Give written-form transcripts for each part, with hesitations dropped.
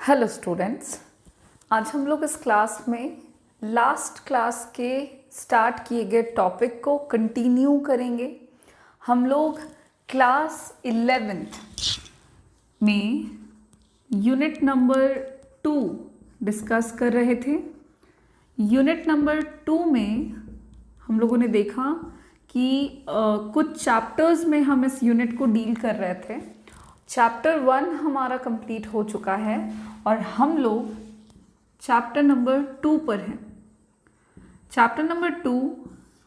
Hello students, आज हम लोग इस क्लास में लास्ट क्लास के स्टार्ट किए गए टॉपिक को कंटिन्यू करेंगे। हम लोग क्लास 11th में यूनिट नंबर 2 डिस्कस कर रहे थे। यूनिट नंबर 2 में हम लोगों ने देखा कि कुछ चैप्टर्स में हम इस यूनिट को डील कर रहे थे। चैप्टर 1 हमारा कंप्लीट हो चुका है और हम लोग चैप्टर नंबर 2 पर हैं। चैप्टर नंबर 2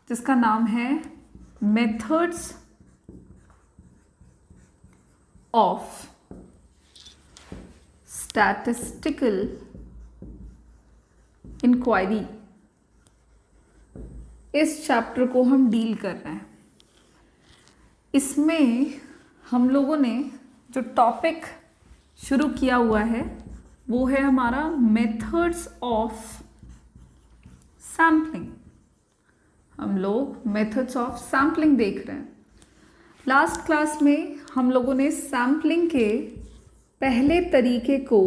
जिसका नाम है मेथड्स ऑफ स्टैटिस्टिकल इंक्वायरी, इस चैप्टर को हम डील कर रहे हैं। इसमें हम लोगों ने जो टॉपिक शुरू किया हुआ है वो है हमारा मेथड्स ऑफ सैम्पलिंग। हम लोग मेथड्स ऑफ सैम्पलिंग देख रहे हैं। लास्ट क्लास में हम लोगों ने सैम्पलिंग के पहले तरीके को,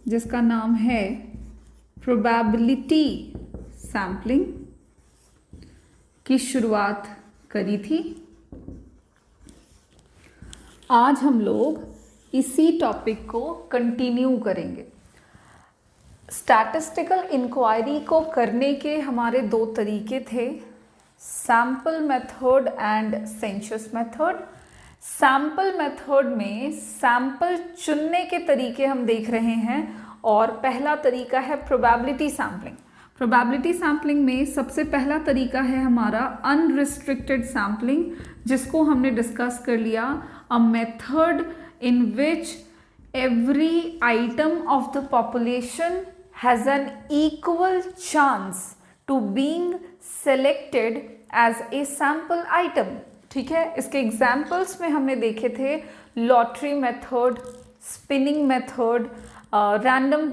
जिसका नाम है प्रोबेबिलिटी सैम्पलिंग, की शुरुआत करी थी। आज हम लोग इसी टॉपिक को कंटिन्यू करेंगे। स्टैटिस्टिकल इंक्वायरी को करने के हमारे दो तरीके थे, sample method and census method. Sample method में सैंपल चुनने के तरीके हम देख रहे हैं और पहला तरीका है प्रोबेबिलिटी सैम्पलिंग। प्रोबेबिलिटी सैम्पलिंग में सबसे पहला तरीका है हमारा अनरिस्ट्रिक्टेड सैम्पलिंग, जिसको हमने डिस्कस कर लिया। A method in which every item of the population has an equal chance to being selected as a sample item। ठीक है, इसके एग्जाम्पल्स में हमने देखे थे lottery method, spinning method, random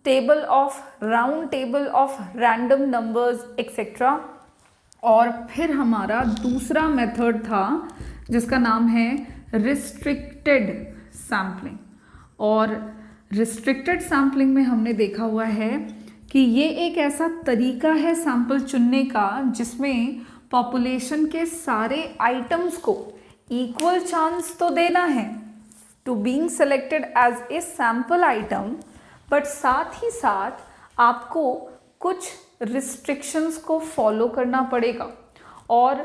table of round table of random numbers etcetera. और फिर हमारा दूसरा मेथड था जिसका नाम है रिस्ट्रिक्टेड सैम्पलिंग। और रिस्ट्रिक्टेड सैम्पलिंग में हमने देखा हुआ है कि ये एक ऐसा तरीका है सैंपल चुनने का जिसमें पॉपुलेशन के सारे आइटम्स को इक्वल चांस तो देना है to being selected as a sample item, but साथ ही साथ आपको कुछ रिस्ट्रिक्शंस को फॉलो करना पड़ेगा। और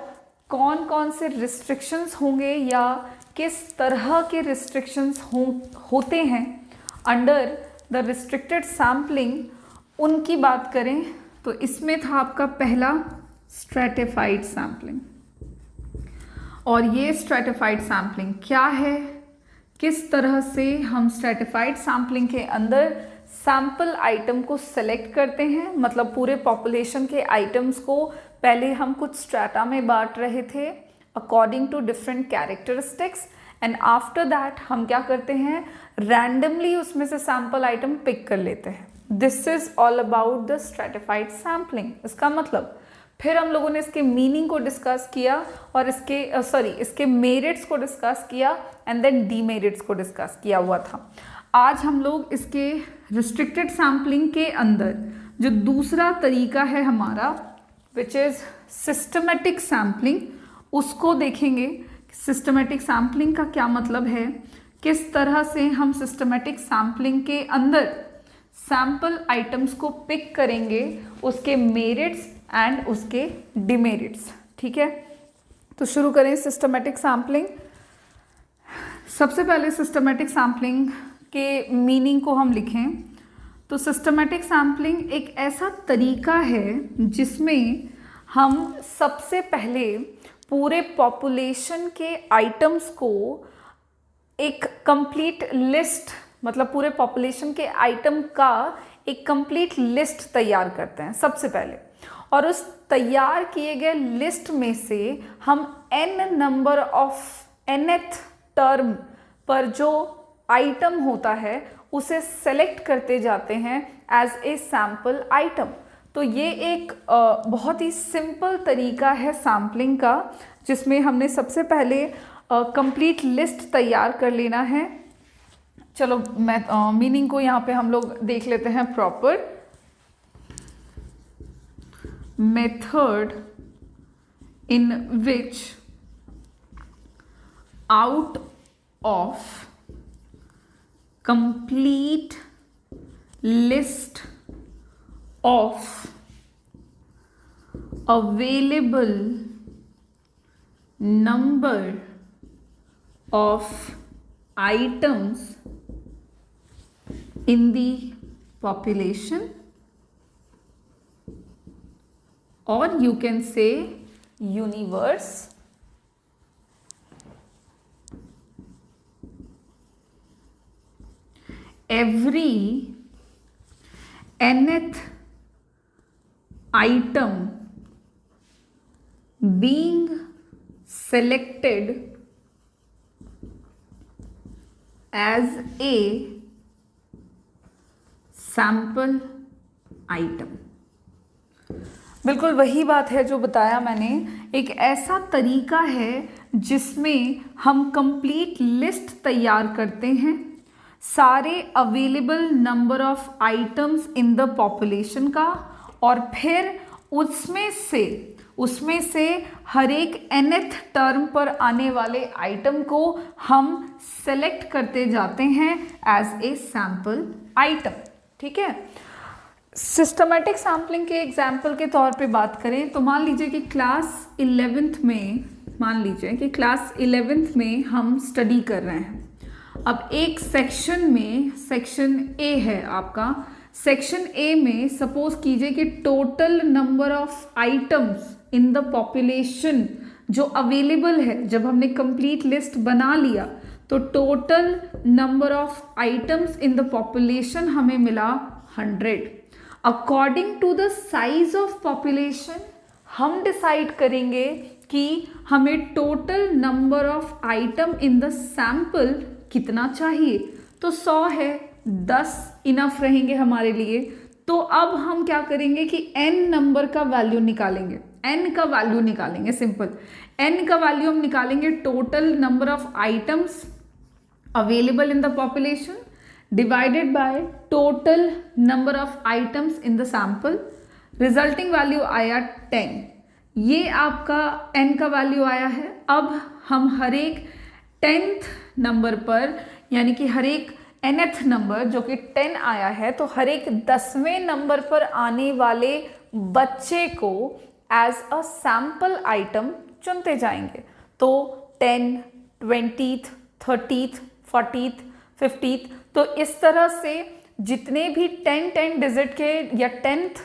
कौन कौन से रिस्ट्रिक्शंस होंगे या किस तरह के रिस्ट्रिक्शंस होते हैं अंडर द रिस्ट्रिक्टेड सैम्पलिंग, उनकी बात करें तो इसमें था आपका पहला स्ट्रैटिफाइड सैम्पलिंग। और ये स्ट्रैटिफाइड सैम्पलिंग क्या है, किस तरह से हम स्ट्रैटिफाइड सैम्पलिंग के अंदर सैंपल आइटम को सेलेक्ट करते हैं। मतलब पूरे पॉपुलेशन के आइटम्स को पहले हम कुछ स्ट्रैटा में बांट रहे थे according to different characteristics, and after that हम क्या करते हैं, रैंडमली उसमें से सैंपल आइटम पिक कर लेते हैं। This is all about the stratified sampling. इसका मतलब फिर हम लोगों ने इसके मीनिंग को डिस्कस किया और इसके मेरिट्स को डिस्कस किया एंड देन डीमेरिट्स को डिस्कस किया हुआ था। आज हम लोग इसके रिस्ट्रिक्टेड सैम्पलिंग के अंदर जो दूसरा तरीका है हमारा विच इज़ सिस्टमेटिक सैम्पलिंग, उसको देखेंगे। सिस्टमेटिक सैम्पलिंग का क्या मतलब है, किस तरह से हम सिस्टमेटिक सैम्पलिंग के अंदर सैंपल आइटम्स को पिक करेंगे, उसके मेरिट्स एंड उसके डिमेरिट्स। ठीक है, तो शुरू करें सिस्टमेटिक सैम्पलिंग। सबसे पहले सिस्टमेटिक सैम्पलिंग के मीनिंग को हम लिखें तो सिस्टमेटिक सैम्पलिंग एक ऐसा तरीका है जिसमें हम सबसे पहले पूरे पॉपुलेशन के आइटम्स को एक कंप्लीट लिस्ट, मतलब पूरे पॉपुलेशन के आइटम का एक कंप्लीट लिस्ट तैयार करते हैं सबसे पहले। और उस तैयार किए गए लिस्ट में से हम n number of nth term पर जो आइटम होता है उसे सेलेक्ट करते जाते हैं एज ए सैंपल आइटम। तो ये एक बहुत ही सिंपल तरीका है सैम्पलिंग का, जिसमें हमने सबसे पहले कंप्लीट लिस्ट तैयार कर लेना है चलो मीनिंग को यहाँ पे हम लोग देख लेते हैं proper. Method in which out of complete list of available number of items in the population, or you can say universe, every nth item being selected as a sample item। बिल्कुल वही बात है जो बताया मैंने। एक ऐसा तरीका है जिसमें हम कंप्लीट लिस्ट तैयार करते हैं सारे available number of items in the population का, और फिर उसमें से हर एक nth टर्म पर आने वाले आइटम को हम सेलेक्ट करते जाते हैं एज ए सैम्पल आइटम। ठीक है, सिस्टमेटिक सैम्पलिंग के एग्जाम्पल के तौर पे बात करें तो मान लीजिए कि क्लास 11th में हम स्टडी कर रहे हैं। अब एक सेक्शन में, सेक्शन ए है आपका, सेक्शन ए में सपोज कीजिए कि total number of items in the population जो अवेलेबल है, जब हमने कंप्लीट लिस्ट बना लिया तो total number of items in the population हमें मिला 100। According to the size of population हम डिसाइड करेंगे कि हमें total number of item in the sample कितना चाहिए। तो 100 है, 10 इनफ रहेंगे हमारे लिए। तो अब हम क्या करेंगे कि n नंबर का वैल्यू निकालेंगे, n का वैल्यू निकालेंगे। सिंपल, n का वैल्यू हम निकालेंगे total number of items available in the population divided by total number of items in the sample. Resulting value आया 10। ये आपका n का वैल्यू आया है। अब हम हर एक 10th नंबर पर, यानी कि हर एक nth नंबर जो कि 10 आया है, तो हर एक 10वें नंबर पर आने वाले बच्चे को एज अ सैम्पल आइटम चुनते जाएंगे। तो 10, 20th, 30th, 40th, 50th, तो इस तरह से जितने भी 10 डिजिट के या 10th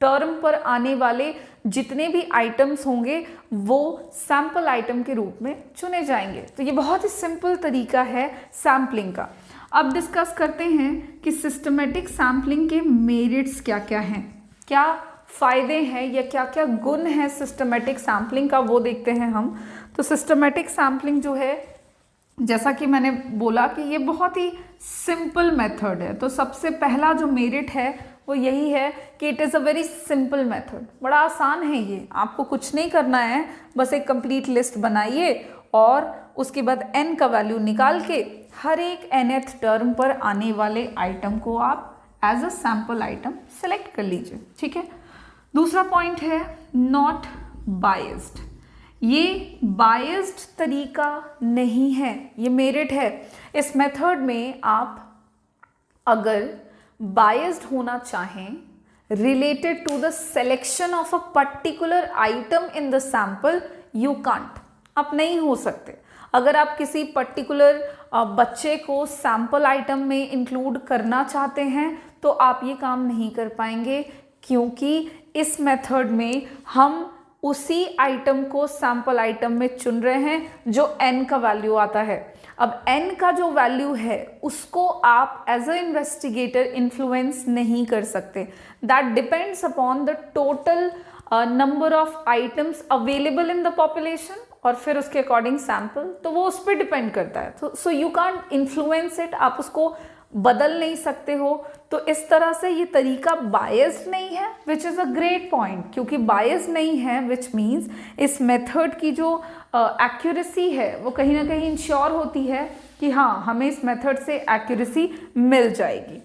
टर्म पर आने वाले जितने भी आइटम्स होंगे वो सैम्पल आइटम के रूप में चुने जाएंगे। तो ये बहुत ही सिंपल तरीका है सैम्पलिंग का। अब डिस्कस करते हैं कि सिस्टमेटिक सैम्पलिंग के मेरिट्स क्या क्या हैं, क्या फ़ायदे हैं या क्या क्या गुण हैं सिस्टमेटिक सैम्पलिंग का, वो देखते हैं हम। तो सिस्टमेटिक सैम्पलिंग जो है, जैसा कि मैंने बोला कि ये बहुत ही सिंपल मेथड है। तो सबसे पहला जो मेरिट है वो यही है कि it is a very simple method. बड़ा आसान है ये, आपको कुछ नहीं करना है, बस एक कंप्लीट लिस्ट बनाइए और उसके बाद n का वैल्यू निकाल के हर एक nth टर्म पर आने वाले आइटम को आप as a sample item select कर लीजिए। ठीक है। दूसरा पॉइंट है नॉट बायस्ड। ये बायस्ड तरीका नहीं है, ये मेरिट है। इस मेथड में आप अगर बायस्ड होना चाहें related to the selection of a particular item in the sample, you can't, आप नहीं हो सकते। अगर आप किसी पर्टिकुलर बच्चे को सैंपल आइटम में इंक्लूड करना चाहते हैं तो आप ये काम नहीं कर पाएंगे, क्योंकि इस मेथड में हम उसी आइटम को सैंपल आइटम में चुन रहे हैं जो n का वैल्यू आता है। अब n का जो वैल्यू है उसको आप एज अ इन्वेस्टिगेटर इन्फ्लुएंस नहीं कर सकते। That depends upon the total number of items available in the population और फिर उसके अकॉर्डिंग सैंपल, तो वो उस पर डिपेंड करता है। तो so you can't influence it, आप उसको बदल नहीं सकते हो। तो इस तरह से ये तरीका बायस्ड नहीं है, which is a great point, क्योंकि बायस्ड नहीं है विच मीन्स इस मेथड की जो एक्यूरेसी है वो कहीं ना कहीं इंश्योर होती है कि हाँ हमें इस मेथड से एक्यूरेसी मिल जाएगी।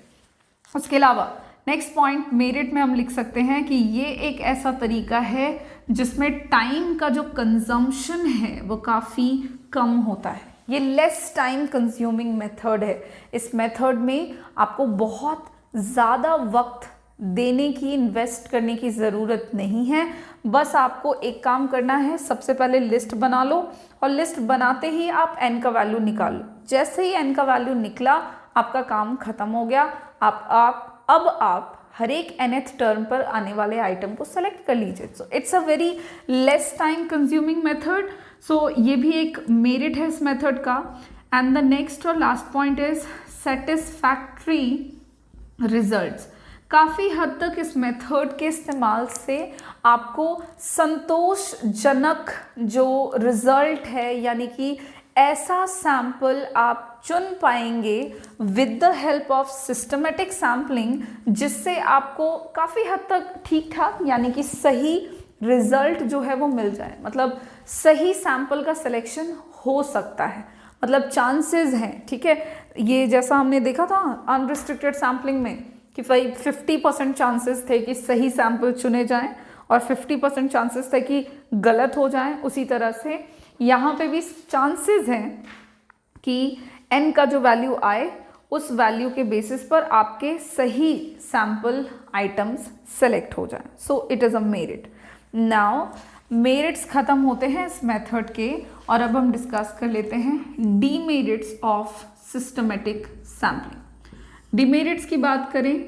उसके अलावा नेक्स्ट पॉइंट मेरिट में हम लिख सकते हैं कि ये एक ऐसा तरीका है जिसमें टाइम का जो कंजम्पशन है वो काफ़ी कम होता है। ये लेस टाइम कंज्यूमिंग मेथड है। इस मेथड में आपको बहुत ज़्यादा वक्त देने की, इन्वेस्ट करने की ज़रूरत नहीं है। बस आपको एक काम करना है, सबसे पहले लिस्ट बना लो और लिस्ट बनाते ही आप n का वैल्यू निकाल लो। जैसे ही n का वैल्यू निकला आपका काम खत्म हो गया। अब आप हर एक nth टर्म पर आने वाले आइटम को सेलेक्ट कर लीजिए। So it's a very less time consuming method. So ये भी एक मेरिट है इस मेथड का। एंड द नेक्स्ट और last point is satisfactory results. काफ़ी हद तक इस मेथड के इस्तेमाल से आपको संतोषजनक जो रिजल्ट है, यानी कि ऐसा सैंपल आप चुन पाएंगे with the help of systematic sampling, जिससे आपको काफ़ी हद तक ठीक ठाक यानी कि सही रिजल्ट जो है वो मिल जाए। मतलब सही सैंपल का सिलेक्शन हो सकता है, मतलब चांसेस हैं। ठीक है, ये जैसा हमने देखा था अनरिस्ट्रिक्टेड सैम्पलिंग में कि 50% चांसेस थे कि सही सैंपल चुने जाएं और 50% चांसेस थे कि गलत हो जाएं। उसी तरह से यहाँ पे भी चांसेस हैं कि n का जो वैल्यू आए उस वैल्यू के बेसिस पर आपके सही सैंपल आइटम्स सेलेक्ट हो जाएं। So it is a merit. Now merits ख़त्म होते हैं इस मेथड के, और अब हम डिस्कस कर लेते हैं demerits of systematic sampling. Demerits की बात करें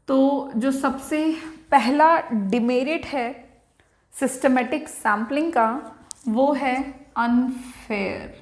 तो जो सबसे पहला डिमेरिट है सिस्टमेटिक सैम्पलिंग का वो है अनफेयर।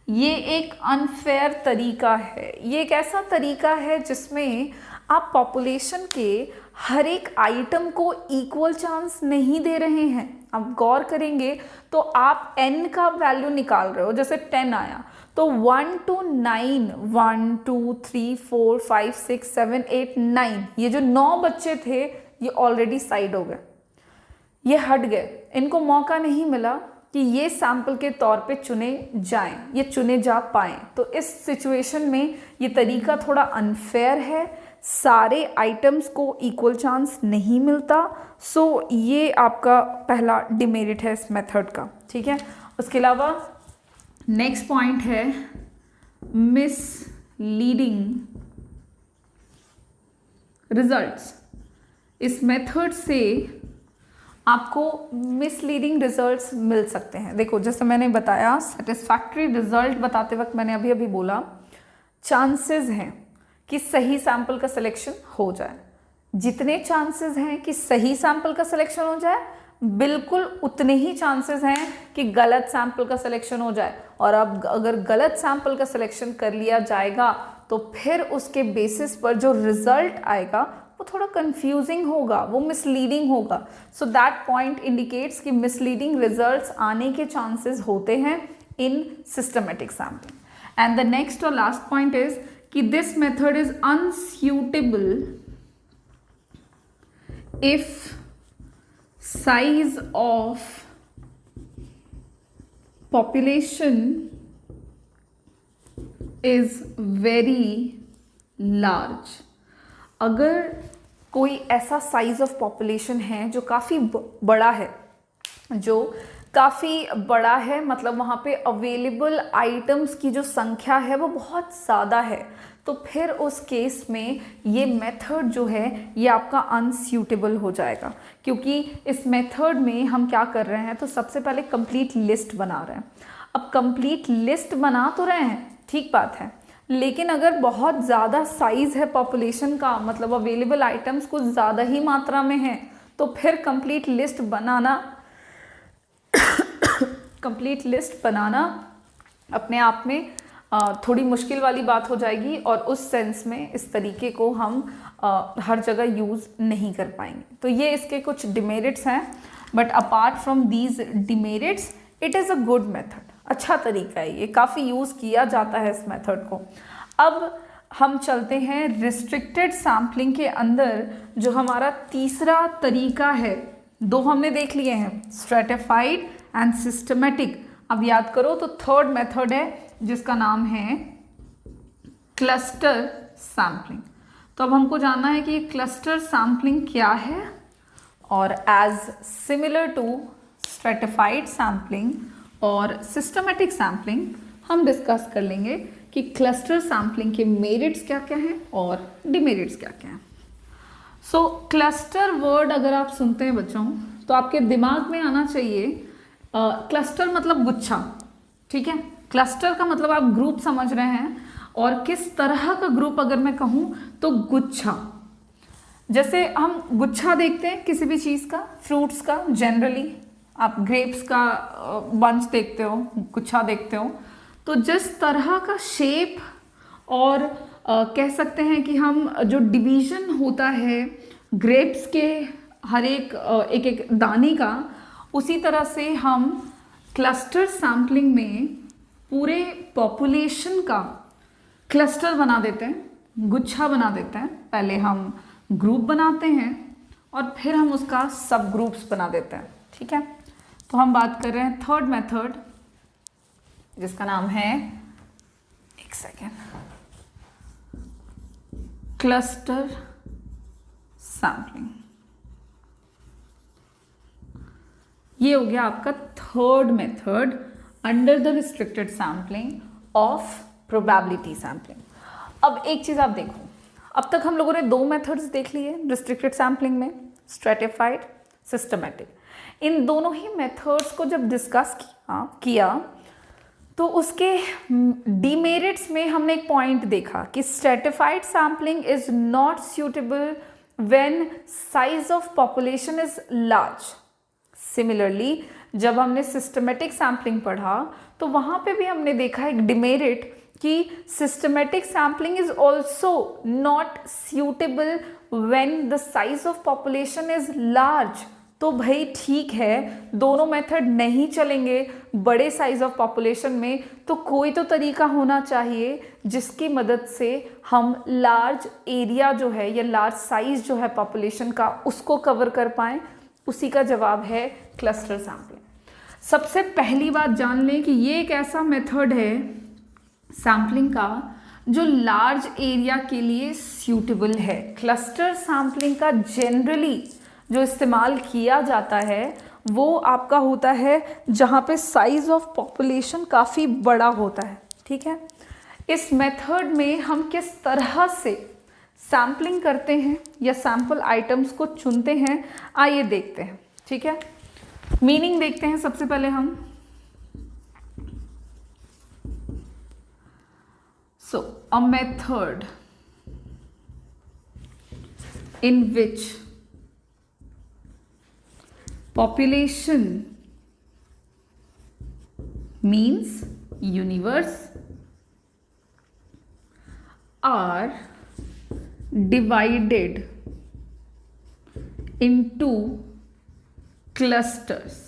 ये एक अनफेयर तरीका है। ये एक ऐसा तरीका है जिसमें आप पॉपुलेशन के हर एक आइटम को इक्वल चांस नहीं दे रहे हैं। आप गौर करेंगे तो आप n का वैल्यू निकाल रहे हो, जैसे 10 आया तो 1 to 9, 1 2 3 4 5 6 7 8 9, ये जो 9 बच्चे थे ये ऑलरेडी साइड हो गए, ये हट गए। इनको मौका नहीं मिला कि ये सैंपल के तौर पे चुने जाएं, ये चुने जा पाएं। तो इस सिचुएशन में ये तरीका थोड़ा अनफेयर है, सारे आइटम्स को इक्वल चांस नहीं मिलता। सो ये आपका पहला डिमेरिट है इस मेथड का। ठीक है, उसके अलावा नेक्स्ट पॉइंट है मिसलीडिंग रिजल्ट्स। इस मेथड से आपको मिसलीडिंग रिजल्ट्स मिल सकते हैं। देखो जैसे मैंने बताया, सेटिस्फैक्ट्री रिजल्ट बताते वक्त मैंने अभी बोला चांसेस हैं कि सही सैंपल का सिलेक्शन हो जाए। जितने चांसेस हैं कि सही सैंपल का सिलेक्शन हो जाए, बिल्कुल उतने ही चांसेस हैं कि गलत सैंपल का सिलेक्शन हो जाए। और अब अगर गलत सैंपल का सिलेक्शन कर लिया जाएगा तो फिर उसके बेसिस पर जो रिजल्ट आएगा वो थोड़ा कंफ्यूजिंग होगा, वो मिसलीडिंग होगा। सो दैट पॉइंट इंडिकेट्स कि मिसलीडिंग रिजल्ट्स आने के चांसेस होते हैं in systematic sampling. And the next और लास्ट पॉइंट इज कि this method is unsuitable if size of population is very large. अगर कोई ऐसा साइज ऑफ पॉपुलेशन है जो काफ़ी बड़ा है, मतलब वहाँ पे अवेलेबल आइटम्स की जो संख्या है वो बहुत ज़्यादा है, तो फिर उस केस में ये मेथड जो है ये आपका अनस्यूटेबल हो जाएगा। क्योंकि इस मेथड में हम क्या कर रहे हैं, तो सबसे पहले कंप्लीट लिस्ट बना रहे हैं। अब कंप्लीट लिस्ट बना तो रहे हैं, ठीक बात है, लेकिन अगर बहुत ज़्यादा साइज़ है पॉपुलेशन का, मतलब अवेलेबल आइटम्स कुछ ज़्यादा ही मात्रा में है, तो फिर कंप्लीट लिस्ट बनाना अपने आप में थोड़ी मुश्किल वाली बात हो जाएगी, और उस सेंस में इस तरीके को हम हर जगह यूज़ नहीं कर पाएंगे। तो ये इसके कुछ डिमेरिट्स हैं, but apart from these demerits it is a good method. अच्छा तरीका है, ये काफ़ी यूज़ किया जाता है इस मेथड को। अब हम चलते हैं रिस्ट्रिक्टेड सैम्पलिंग के अंदर, जो हमारा तीसरा तरीका है। दो हमने देख लिए हैं, स्ट्रेटिफाइड एंड सिस्टमेटिक। अब याद करो तो थर्ड मेथड है जिसका नाम है क्लस्टर सैम्पलिंग। तो अब हमको जानना है कि क्लस्टर सैम्पलिंग क्या है, और as similar to stratified sampling और सिस्टमेटिक सैम्पलिंग हम डिस्कस कर लेंगे कि क्लस्टर सैम्पलिंग के मेरिट्स क्या क्या हैं और डिमेरिट्स क्या क्या हैं। सो क्लस्टर वर्ड अगर आप सुनते हैं बच्चों तो आपके दिमाग में आना चाहिए क्लस्टर मतलब गुच्छा, ठीक है। क्लस्टर का मतलब आप ग्रुप समझ रहे हैं, और किस तरह का ग्रुप अगर मैं कहूँ तो गुच्छा। जैसे हम गुच्छा देखते हैं किसी भी चीज़ का, फ्रूट्स का, जनरली आप ग्रेप्स का बंच देखते हो, गुच्छा देखते हो, तो जिस तरह का शेप और कह सकते हैं कि हम जो डिवीजन होता है ग्रेप्स के हर एक एक दाने का, उसी तरह से हम क्लस्टर सैम्पलिंग में पूरे पॉपुलेशन का क्लस्टर बना देते हैं, गुच्छा बना देते हैं। पहले हम ग्रुप बनाते हैं और फिर हम उसका सब ग्रुप्स बना देते हैं, ठीक है। तो हम बात कर रहे हैं थर्ड मेथड जिसका नाम है, एक सेकेंड, क्लस्टर सैम्पलिंग। ये हो गया आपका third method under the restricted sampling of probability sampling. अब एक चीज आप देखो, अब तक हम लोगों ने दो मेथड्स देख लिए रिस्ट्रिक्टेड सैम्पलिंग में, स्ट्रेटिफाइड, सिस्टमैटिक। इन दोनों ही मेथड्स को जब डिस्कस किया तो उसके डिमेरिट्स में हमने एक पॉइंट देखा कि stratified sampling is not suitable when size of population is large. Similarly जब हमने सिस्टमैटिक सैम्पलिंग पढ़ा तो वहाँ पे भी हमने देखा एक डिमेरिट कि systematic sampling is also not suitable when the size of population is large. तो भाई ठीक है, दोनों मेथड नहीं चलेंगे बड़े साइज ऑफ पॉपुलेशन में, तो कोई तो तरीका होना चाहिए जिसकी मदद से हम लार्ज एरिया जो है या लार्ज साइज जो है पॉपुलेशन का उसको कवर कर पाएँ। उसी का जवाब है क्लस्टर सैम्पलिंग। सबसे पहली बात जान लें कि ये एक ऐसा मेथड है सैम्पलिंग का जो लार्ज एरिया के लिए सूटेबल है। क्लस्टर सैम्पलिंग का जनरली जो इस्तेमाल किया जाता है वो आपका होता है जहाँ पे साइज ऑफ पॉपुलेशन काफ़ी बड़ा होता है, ठीक है। इस मेथड में हम किस तरह से सैम्पलिंग करते हैं या सैम्पल आइटम्स को चुनते हैं, आइए देखते हैं, ठीक है। मीनिंग देखते हैं सबसे पहले हम। So, a method in which population means universe are divided into clusters.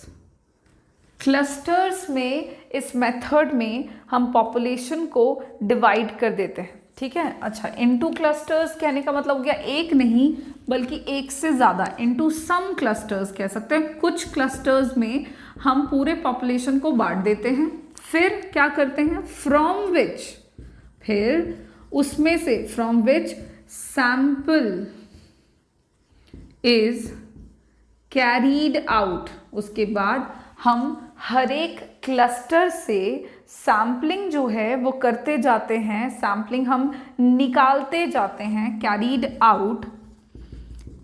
Clusters में इस मेथड में हम पॉपुलेशन को डिवाइड कर देते हैं, ठीक है। अच्छा, इनटू क्लस्टर्स कहने का मतलब हो गया एक नहीं बल्कि एक से ज़्यादा, इनटू सम क्लस्टर्स कह सकते हैं। कुछ क्लस्टर्स में हम पूरे पॉपुलेशन को बांट देते हैं, फिर क्या करते हैं, फ्रॉम विच, फिर उसमें से from which sample is carried out. उसके बाद हम हर एक क्लस्टर से सैम्पलिंग जो है वो करते जाते हैं, सैम्पलिंग हम निकालते जाते हैं, carried out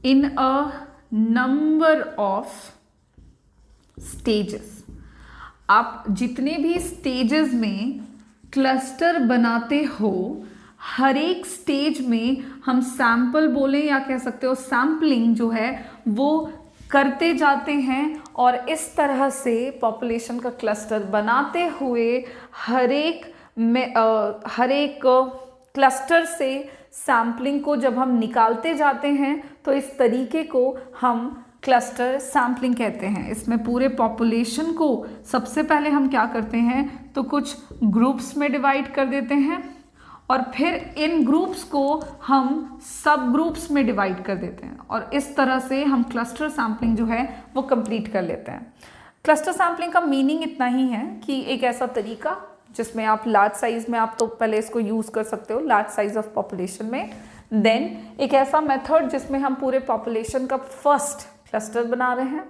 in a number of stages. आप जितने भी स्टेजेस में क्लस्टर बनाते हो, हर एक स्टेज में हम सैंपल बोलें या कह सकते हो सैम्पलिंग जो है वो करते जाते हैं, और इस तरह से पॉपुलेशन का क्लस्टर बनाते हुए हर एक क्लस्टर से सैम्पलिंग को जब हम निकालते जाते हैं तो इस तरीके को हम क्लस्टर सैम्पलिंग कहते हैं। इसमें पूरे पॉपुलेशन को सबसे पहले हम क्या करते हैं तो कुछ ग्रुप्स में डिवाइड कर देते हैं, और फिर इन ग्रुप्स को हम सब ग्रुप्स में डिवाइड कर देते हैं और इस तरह से हम क्लस्टर सैम्पलिंग जो है वो कंप्लीट कर लेते हैं। क्लस्टर सैम्पलिंग का मीनिंग इतना ही है कि एक ऐसा तरीका जिसमें आप लार्ज साइज में, आप तो पहले इसको यूज़ कर सकते हो लार्ज साइज ऑफ पॉपुलेशन में, देन एक ऐसा मेथड जिसमें हम पूरे पॉपुलेशन का फर्स्ट क्लस्टर बना रहे हैं,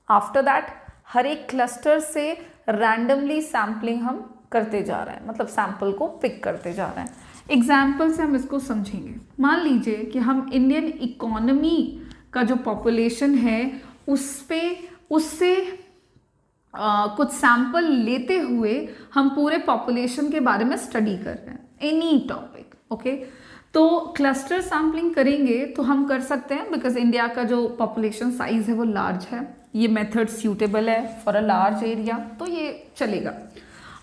आफ्टर दैट हर एक क्लस्टर से रैंडमली सैम्पलिंग हम करते जा रहे हैं, मतलब सैंपल को पिक करते जा रहे हैं। एग्जाम्पल से हम इसको समझेंगे। मान लीजिए कि हम इंडियन इकोनॉमी का जो पॉपुलेशन है उससे कुछ सैंपल लेते हुए हम पूरे पॉपुलेशन के बारे में स्टडी कर रहे हैं, एनी टॉपिक, ओके। तो क्लस्टर सैम्पलिंग करेंगे तो हम कर सकते हैं, बिकॉज इंडिया का जो पॉपुलेशन साइज है वो लार्ज है, ये मेथड सूटेबल है फॉर अ लार्ज एरिया, तो ये चलेगा।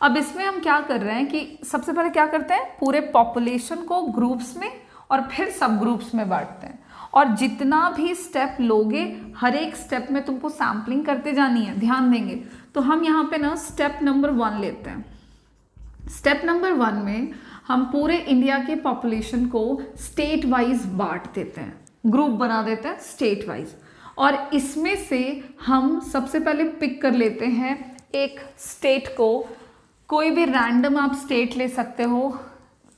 अब इसमें हम क्या कर रहे हैं कि सबसे पहले क्या करते हैं, पूरे पॉपुलेशन को ग्रुप्स में और फिर सब ग्रुप्स में बांटते हैं, और जितना भी स्टेप लोगे हर एक स्टेप में तुमको सैम्पलिंग करते जानी है, ध्यान देंगे। तो हम यहाँ पे ना स्टेप नंबर 1 लेते हैं। स्टेप नंबर 1 में हम पूरे इंडिया के पॉपुलेशन को स्टेट वाइज बांट देते हैं, ग्रुप बना देते हैं स्टेट वाइज, और इसमें से हम सबसे पहले पिक कर लेते हैं एक स्टेट को। कोई भी रैंडम आप स्टेट ले सकते हो,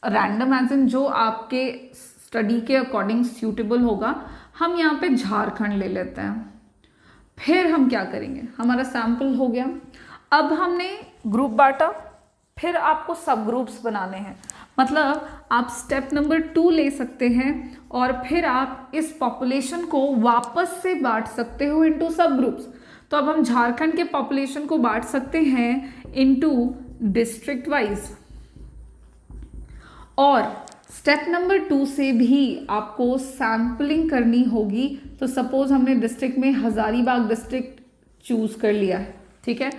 रैंडम एज इन जो आपके स्टडी के अकॉर्डिंग सूटेबल होगा। हम यहाँ पे झारखंड ले लेते हैं। फिर हम क्या करेंगे, हमारा सैंपल हो गया, अब हमने ग्रुप बांटा, फिर आपको सब ग्रुप्स बनाने हैं, मतलब आप स्टेप नंबर 2 ले सकते हैं और फिर आप इस पॉपुलेशन को वापस से बांट सकते हो इनटू सब ग्रुप्स। तो अब हम झारखंड के पॉपुलेशन को बांट सकते हैं इनटू डिस्ट्रिक्ट वाइज, और स्टेप नंबर 2 से भी आपको सैम्पलिंग करनी होगी। तो सपोज हमने डिस्ट्रिक्ट में हजारीबाग डिस्ट्रिक्ट चूज कर लिया है, ठीक है।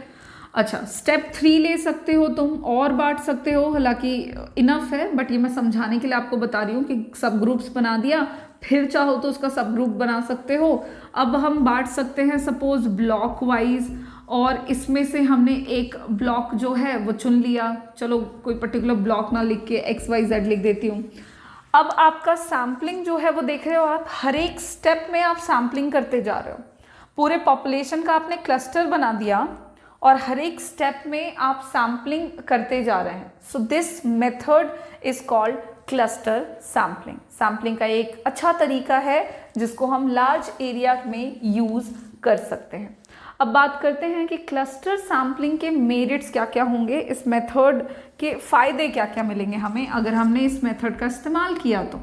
अच्छा, स्टेप 3 ले सकते हो तुम और बांट सकते हो, हालांकि इनफ है, बट ये मैं समझाने के लिए आपको बता रही हूँ कि सब ग्रुप्स बना दिया, फिर चाहो तो उसका सब ग्रुप बना सकते हो। अब हम बांट सकते हैं सपोज ब्लॉक वाइज, और इसमें से हमने एक ब्लॉक जो है वो चुन लिया, चलो कोई पर्टिकुलर ब्लॉक ना लिख के XYZ लिख देती हूँ। अब आपका सैम्पलिंग जो है वो देख रहे हो आप, हर एक स्टेप में आप सैम्पलिंग करते जा रहे हो, पूरे पॉपुलेशन का आपने क्लस्टर बना दिया और हर एक स्टेप में आप सैम्पलिंग करते जा रहे हैं। So this method is called cluster sampling. Sampling का एक अच्छा तरीका है जिसको हम लार्ज एरिया में यूज कर सकते हैं। अब बात करते हैं कि क्लस्टर सैम्पलिंग के मेरिट्स क्या क्या होंगे, इस मेथड के फायदे क्या क्या मिलेंगे हमें अगर हमने इस मेथड का इस्तेमाल किया। तो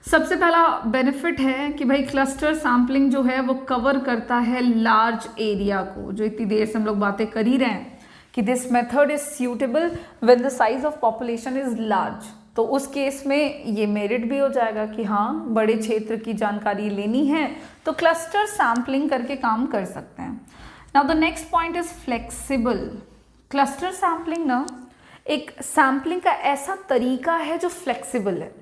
सबसे पहला बेनिफिट है कि भाई क्लस्टर सैम्पलिंग जो है वो कवर करता है लार्ज एरिया को, जो इतनी देर से हम लोग बातें कर ही रहे हैं कि this method is suitable when the size of population is large. तो उस केस में ये मेरिट भी हो जाएगा कि हाँ, बड़े क्षेत्र की जानकारी लेनी है तो क्लस्टर सैम्पलिंग करके काम कर सकते हैं। Now the next point is flexible. Cluster sampling ना एक सैम्पलिंग का ऐसा तरीका है जो फ्लेक्सिबल है।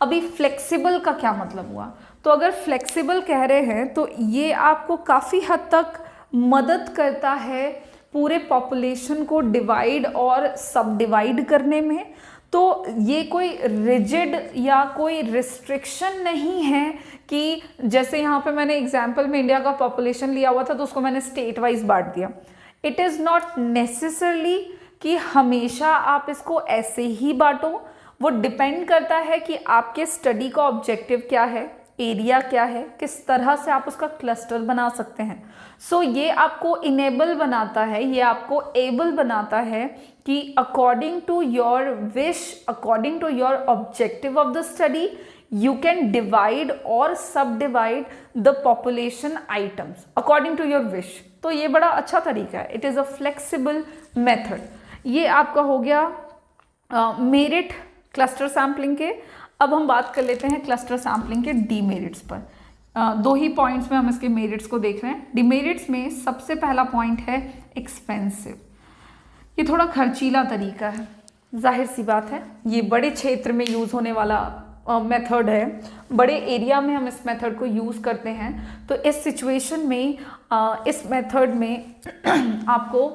अभी फ्लेक्सिबल का क्या मतलब हुआ, तो अगर फ्लेक्सिबल कह रहे हैं तो ये आपको काफ़ी हद तक मदद करता है पूरे पॉपुलेशन को डिवाइड और सब डिवाइड करने में। तो ये कोई रिजिड या कोई रिस्ट्रिक्शन नहीं है कि जैसे यहाँ पे मैंने एग्जाम्पल में इंडिया का पॉपुलेशन लिया हुआ था तो उसको मैंने स्टेट वाइज बांट दिया। इट इज़ नॉट नेसेसरली कि हमेशा आप इसको ऐसे ही बांटो, वो डिपेंड करता है कि आपके स्टडी का ऑब्जेक्टिव क्या है, एरिया क्या है, किस तरह से आप उसका क्लस्टर बना सकते हैं। सो ये आपको इनेबल बनाता है, ये आपको एबल बनाता है कि according to your wish, according to your objective of the study, you can divide और subdivide the population items according to your wish. तो ये बड़ा अच्छा तरीका है, it is a flexible method. ये आपका हो गया मेरिट क्लस्टर सैम्पलिंग के। अब हम बात कर लेते हैं क्लस्टर सैम्पलिंग के डीमेरिट्स पर। 2 ही पॉइंट्स में हम इसके मेरिट्स को देख रहे हैं। डीमेरिट्स में सबसे पहला पॉइंट है एक्सपेंसिव। ये थोड़ा खर्चीला तरीका है, जाहिर सी बात है, ये बड़े क्षेत्र में यूज़ होने वाला मेथड है, बड़े एरिया में हम इस मेथड को यूज़ करते हैं। तो इस सिचुएशन में इस मेथड में आपको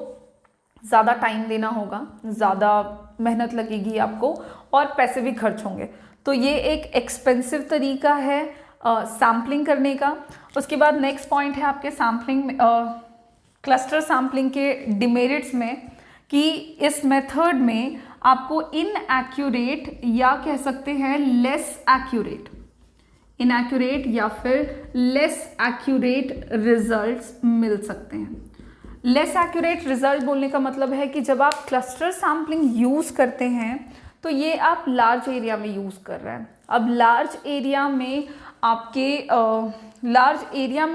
ज़्यादा टाइम देना होगा, ज़्यादा मेहनत लगेगी आपको, और पैसे भी खर्च होंगे। तो ये एक एक्सपेंसिव तरीका है सैम्पलिंग करने का। उसके बाद नेक्स्ट पॉइंट है आपके सैम्पलिंग क्लस्टर सैम्पलिंग के डिमेरिट्स में कि इस मेथड में आपको इनएक्यूरेट या कह सकते हैं लेस एक्यूरेट, इनएक्यूरेट या फिर लेस एक्यूरेट रिजल्ट्स मिल सकते हैं। लेस एक्यूरेट रिजल्ट बोलने का मतलब है कि जब आप क्लस्टर सैम्पलिंग यूज़ करते हैं तो ये आप लार्ज एरिया में यूज़ कर रहे हैं। अब लार्ज एरिया में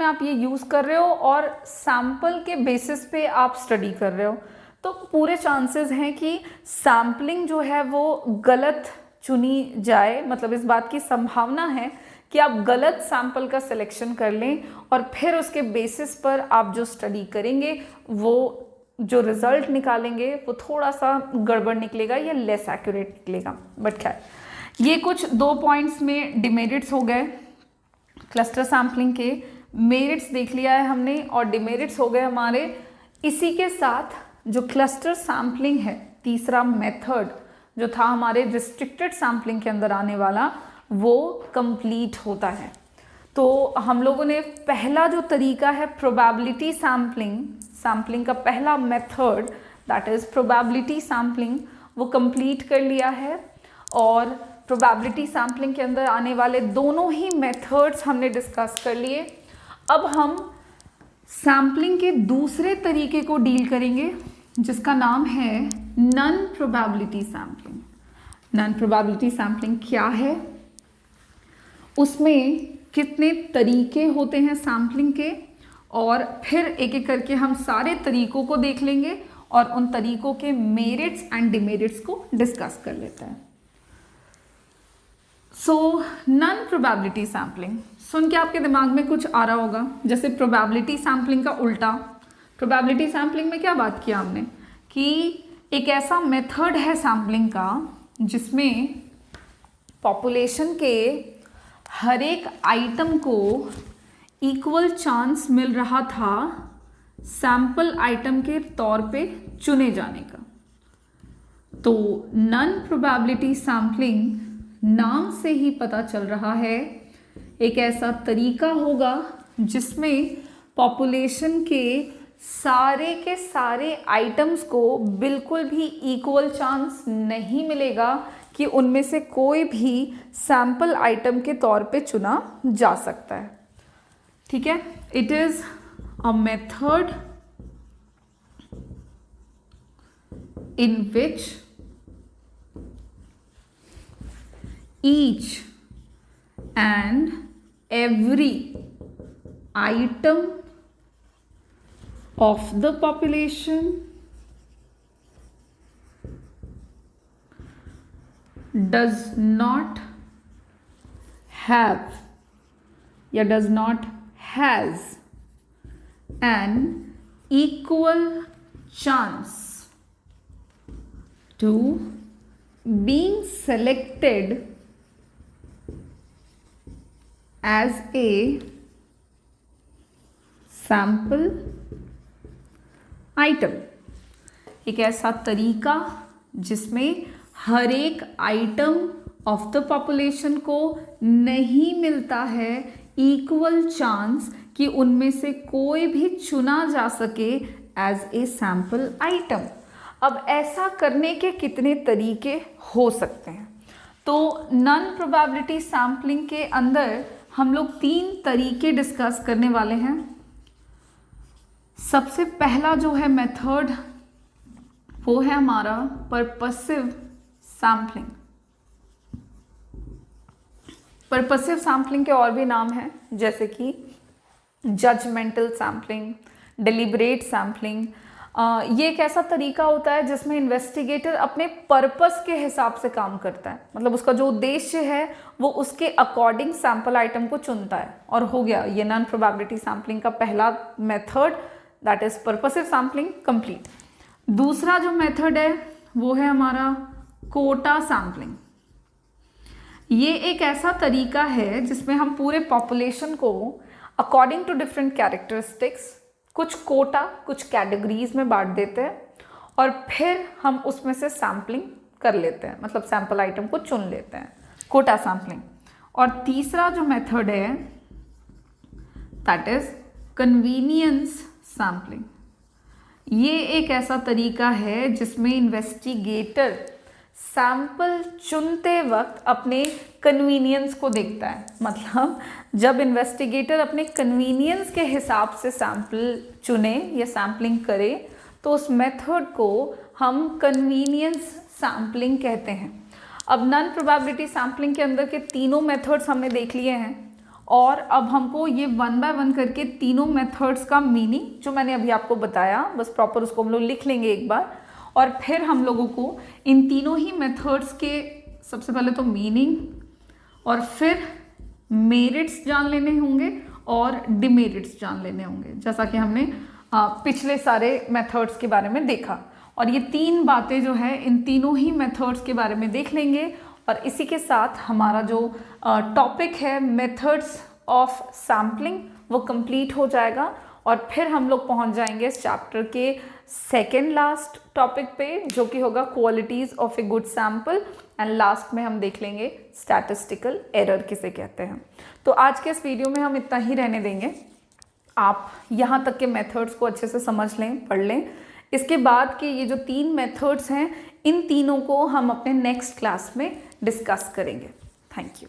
आप ये यूज़ कर रहे हो और सैम्पल के बेसिस पे आप स्टडी कर रहे हो, तो पूरे चांसेस हैं कि सैम्पलिंग जो है वो गलत चुनी जाए। मतलब इस बात की संभावना है कि आप गलत सैंपल का सिलेक्शन कर लें और फिर उसके बेसिस पर आप जो स्टडी करेंगे वो जो रिजल्ट निकालेंगे वो थोड़ा सा गड़बड़ निकलेगा या लेस एक्यूरेट निकलेगा। बट खैर, ये कुछ 2 पॉइंट्स में डिमेरिट्स हो गए क्लस्टर सैम्पलिंग के। मेरिट्स देख लिया है हमने और डिमेरिट्स हो गए हमारे। इसी के साथ जो क्लस्टर सैम्पलिंग है, तीसरा मेथड जो था हमारे रिस्ट्रिक्टेड सैम्पलिंग के अंदर आने वाला, वो कंप्लीट होता है। तो हम लोगों ने पहला जो तरीका है प्रोबेबिलिटी सैम्पलिंग का पहला method that is probability sampling, वो कंप्लीट कर लिया है। और प्रोबेबिलिटी सैम्पलिंग के अंदर आने वाले दोनों ही मेथड्स हमने डिस्कस कर लिए। अब हम सैम्पलिंग के दूसरे तरीके को डील करेंगे जिसका नाम है non probability sampling. Non probability sampling क्या है, उसमें कितने तरीके होते हैं सैम्पलिंग के, और फिर एक एक करके हम सारे तरीकों को देख लेंगे और उन तरीकों के मेरिट्स एंड डिमेरिट्स को डिस्कस कर लेते हैं। सो नॉन प्रोबेबिलिटी सैम्पलिंग सुन के आपके दिमाग में कुछ आ रहा होगा, जैसे प्रोबेबिलिटी सैम्पलिंग का उल्टा। प्रोबेबिलिटी सैम्पलिंग में क्या बात किया हमने कि एक ऐसा मेथड है सैम्पलिंग का जिसमें पॉपुलेशन के हर एक आइटम को इक्वल चांस मिल रहा था सैंपल आइटम के तौर पे चुने जाने का। तो नॉन प्रोबेबिलिटी सैम्पलिंग नाम से ही पता चल रहा है एक ऐसा तरीका होगा जिसमें पॉपुलेशन के सारे आइटम्स को बिल्कुल भी इक्वल चांस नहीं मिलेगा कि उनमें से कोई भी सैंपल आइटम के तौर पे चुना जा सकता है। ठीक है, it is a method in which each and every item of the population does not have या does not has an equal chance to being selected as a sample item। एक ऐसा तरीका जिसमें हर एक आइटम ऑफ द पॉपुलेशन को नहीं मिलता है इक्वल चांस कि उनमें से कोई भी चुना जा सके एज ए सैम्पल आइटम। अब ऐसा करने के कितने तरीके हो सकते हैं? तो नॉन प्रोबेबिलिटी सैम्पलिंग के अंदर हम लोग 3 तरीके डिस्कस करने वाले हैं। सबसे पहला जो है मेथड वो है हमारा पर्पसिव सैम्पलिंग। पर्पसिव सैम्पलिंग के और भी नाम हैं जैसे कि जजमेंटल सैम्पलिंग, डिलिबरेट सैम्पलिंग। ये एक ऐसा तरीका होता है जिसमें इन्वेस्टिगेटर अपने पर्पस के हिसाब से काम करता है, मतलब उसका जो उद्देश्य है वो उसके अकॉर्डिंग सैंपल आइटम को चुनता है। और हो गया ये नॉन प्रोबेबिलिटी सैम्पलिंग का पहला method, that is purposive sampling, complete. दूसरा जो मेथड है वो है हमारा कोटा सैम्पलिंग। ये एक ऐसा तरीका है जिसमें हम पूरे पॉपुलेशन को अकॉर्डिंग टू डिफरेंट कैरेक्टरिस्टिक्स कुछ कोटा, कुछ कैटेगरीज में बांट देते हैं और फिर हम उसमें से सैम्पलिंग कर लेते हैं, मतलब सैंपल आइटम को चुन लेते हैं, कोटा सैम्पलिंग। और तीसरा जो मेथड है दैट इज कन्वीनियंस सैम्पलिंग। ये एक ऐसा तरीका है जिसमें इन्वेस्टिगेटर सैंपल चुनते वक्त अपने कन्वीनियंस को देखता है। मतलब जब इन्वेस्टिगेटर अपने कन्वीनियंस के हिसाब से सैंपल चुने या सैम्पलिंग करे तो उस मेथड को हम कन्वीनियंस सैम्पलिंग कहते हैं। अब नॉन प्रोबेबिलिटी सैम्पलिंग के अंदर के तीनों मेथड्स हमने देख लिए हैं और अब हमको ये वन बाय वन करके तीनों मेथड्स का मीनिंग जो मैंने अभी आपको बताया बस प्रॉपर उसको हम लोग लिख लेंगे एक बार, और फिर हम लोगों को इन तीनों ही मेथड्स के सबसे पहले तो मीनिंग और फिर मेरिट्स जान लेने होंगे और डिमेरिट्स जान लेने होंगे, जैसा कि हमने पिछले सारे मेथड्स के बारे में देखा। और ये तीन बातें जो है इन तीनों ही मेथड्स के बारे में देख लेंगे और इसी के साथ हमारा जो टॉपिक है मेथड्स ऑफ सैम्पलिंग वो कंप्लीट हो जाएगा और फिर हम लोग पहुंच जाएंगे इस चैप्टर के सेकेंड लास्ट टॉपिक पे जो कि होगा qualities of a good sample, and last में हम देख लेंगे स्टैटिस्टिकल एरर किसे कहते हैं। तो आज के इस वीडियो में हम इतना ही रहने देंगे। आप यहाँ तक के मेथड्स को अच्छे से समझ लें, पढ़ लें। इसके बाद के ये जो तीन मेथड्स हैं इन तीनों को हम अपने नेक्स्ट क्लास में डिस्कस करेंगे। Thank you.